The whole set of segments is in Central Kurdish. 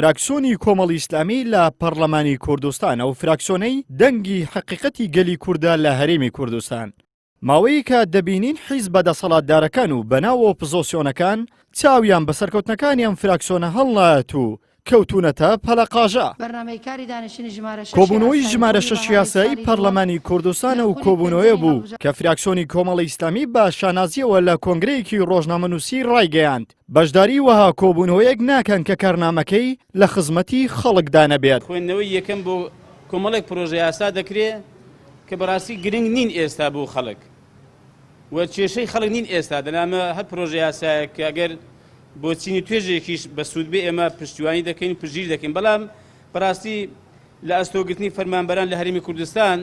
فراکسیۆنی کۆمەڵی ئیسلامی لە پەرلەمانی کوردستان ئەو فراکسیۆنەی دەنگی حەقیقەتی گەلی کوردە لە هەرێمی کوردستان. ماوەیە کە دەبینین حیزب بەدەسەڵاتدارەکان و بەناو ئۆپۆزیسیۆنەکان چاویان بە سەرکەوتنەکانی ئەم فراکسیۆنە هەڵنایەت و کەوتونەتە پەلەقاژە. کۆبوونەوەی ژمارە 6 یاسایی پەرلەمانی کوردستانە و کۆبوونەوەی بوو کە فراکسیۆنی کۆمەڵی ئیسلامی بە شانازیەوە لە کۆنگرەیەکی ڕۆژنامەنووسی ڕایگەیاند. بەشداری وەها کۆبوونەوەیەک ناکەن کە کارنامەکەی لە خزمەتی خەڵکدا نەبێت. خوێندنەوەی یەکەم بۆ کۆمەڵێک پرۆژە یاسا دەکرێت کە بەڕاستی گرنگ نین ئێستا بۆ خەڵک و کێشەی خەڵک نین ئێستا دەنامە هەر پرۆژە یاسایە کە ئەگەر بۆ چینی توێژێکیش بە سوود بێ ئێمە پشتیوانی دەکەین پژیر دەکەین، بەڵام بەڕاستی لە ئەستۆگرتنی فەرمانبەران لە هەرێمی کوردستان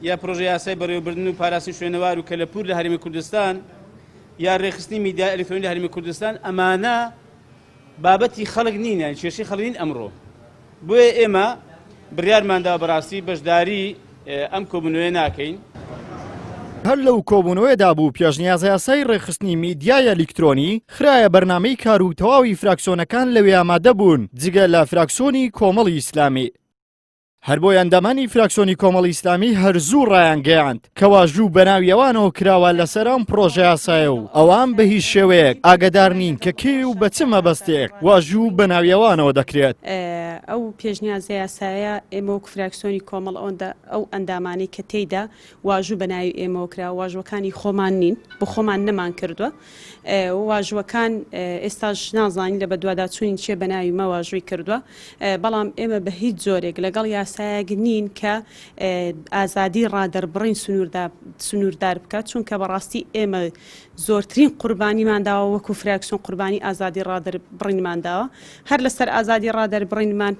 یا پرۆژە یاسای بەڕێوەبردن و پاراستنی شوێنەوار و کەلەپور لە هەرێمی کوردستان یا ڕێخستنی میدیای ئەلکترۆنی لە هەرێمی کوردستان ئەمانە بابەتی خەڵک نین، کێشەی خەڵک نین ئەمڕۆ. بۆیە ئێمە بڕیارماندا بەڕاستی بەشداری ئەم کۆبوونەوەیە ناکەین. هەر لەو کۆبوونەوەیدا بوو پێشنیازە یاسای ڕێخستنی میدیای ئەلکترۆنی خرایە بەرنامەی کار و تەواوی فراکسیۆنەکان لەوێ ئامادە بوون جگە لە فراکسیۆنی کۆمەڵی ئیسلامی. هەر بۆ ئەندامانی فراکسیۆنی کۆمەڵی ئیسلامی هەرزوو ڕایان گەیاند کە واژوو بەناویەوانەوە کراوە لەسەر ئەم پرۆژە یاسایە و ئەوان بە هیچ شێوەیەک ئاگادار نین کە کێ و بە چ مەبەستێک واژوو بەناویەوانەوە دەکرێت. ئەو پێشنیازە یاسایە ئێمە وەک فراکسیۆنی کۆمەڵ ئەو ئەندامانی کە تێیدا واژوو بەناوی ئێمەوە کرا واژوەکانی خۆمان نین بۆ خۆمان نەمان کردووە. واژوەکان ئێستاش نازانین لە بەدواداچوونین چێ بەناوی مە واژووی کردووە، بەڵام ئێمە بە هیچ جۆرێک لەگەڵ یاسایەک نین کە ئازادی ڕادەربڕین سنووردار بکات، چونکە بەڕاستی ئێمە زۆرترین قوربانیمانداوە وەکو فراکسیۆن قوربانی ئازادی ڕادەربڕینمانداوە. هەر لەسەر ئازادی ڕادەربڕینمان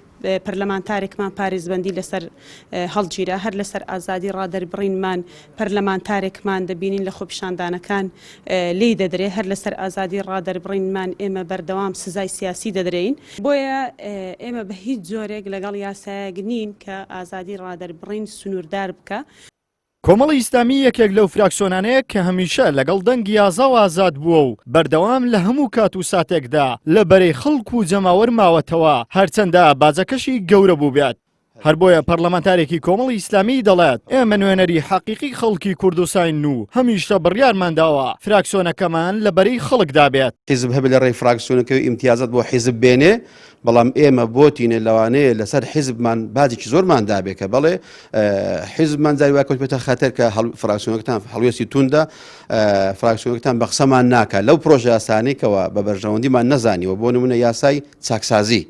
پەرلەمانتارێکمان پارێزبەندی لەسەر هەڵگیرا، هەر لەسەر ئازادی ڕادەربڕینمان پەرلەمانتارێکمان دەبینین لە خۆپیشاندانەکان لێی دەدرێت، هەر لەسەر ئازادی ڕادەربڕینمان ئێمە بەردەوام سزای سیاسی دەدرێین. بۆیە ئێمە بە هیچ جۆرێک لەگەڵ یاسایەک نین کە ئازادی ڕادەربڕین سنووردار بکە. کۆمەڵی ئیسلامی یەکێک لەو فراکسیۆنانەیە کە هەمیشە لەگەڵ دەنگی یازا و ئازاد بووە و بەردەوام لە هەموو کات و ساتێکدا لە بەرەی خەڵک و جەماوەر ماوەتەوە هەرچەندە باجەکەشی گەورە بوو بێت. هەر بۆیە پەرلەمانتارێکی کۆمەڵی ئیسلامی دەڵێت ئێمە نوێنەری حەقیقی خەڵکی کوردستان و هەمیشە بڕیارمانداوە فراکسیۆنەکەمان لە بەرەی خەڵکدا بێت. حیزب هەبێت لە ڕێی فراکسیۆنەکەی ئیمتیازات بۆ حیزب بێنێ، بەڵام ئێمە بۆتینێ لەوانەیە لەسەر حیزبمان باجێکی زۆرمان دابێت کە بەڵێ حیزبمان جاری وا کەوتبێتە خەتەر کە فراکسیۆنەکەتان هەڵوێستی توندە، فراکسیۆنەکەتان بە قسەمان ناکات لەو پرۆژە یاسانەیەکەوە بە بەرژەوەندیمان نەزانیوە. بۆ نمونە یاسای چاکسازی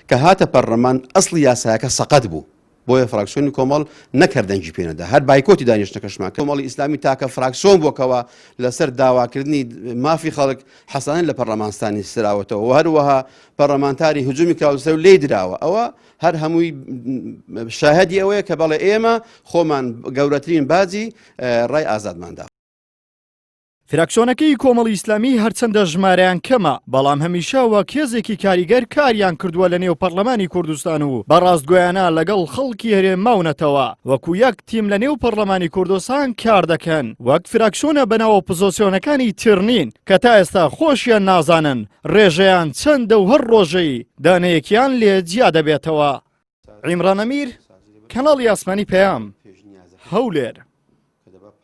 کە هاتە پەرلەمان ئەسڵی یاسایەکە سەقەت بوو، بۆیە فراکسیۆنی کۆمەڵ نەکردەنجی پێنەدا، هەر بایکۆتی دانیشتەکەشمان کۆمەڵی ئیسلامی تاکە فراکسیۆن بووکەوە لەسەر داواکردنی مافی خەڵک حەسانن لە پەرلەمانستانی سراوەتەوە و هەروەها پەرلەمانتاری هجومی کراوسەر و لێی دراوە. ئەوە هەر هەمووی شاهدی ئەوەیە کە بەڵێ ئێمە خۆمان گەورەترین باجی ڕای ئازادماندا. فراکسیۆنەکەی کۆمەڵی ئیسلامی هەرچەندە ژمارەیان کەمە، بەڵام هەمیشە وە کێزێکی کاریگەر کاریان کردووە لە نێو پەرلەمانی کوردستان و بەڕاستگۆیانە لەگەڵ خەڵکی هەرێم ماونەتەوە وەکو یەک تیم لە نێو پەرلەمانی کوردستان کار دەکەن، وەک فراکسیۆنە بەناو ئۆپۆزیسیۆنەکانی ترنین کە تا ئێستا خۆشیان نازانن ڕێژەیان چەندە و هەر ڕۆژەی دانەیەکیان لێ جیا دەبێتەوە. عیمران ئەمیر، کەناڵی ئاسمانی پەیام، هەولێر.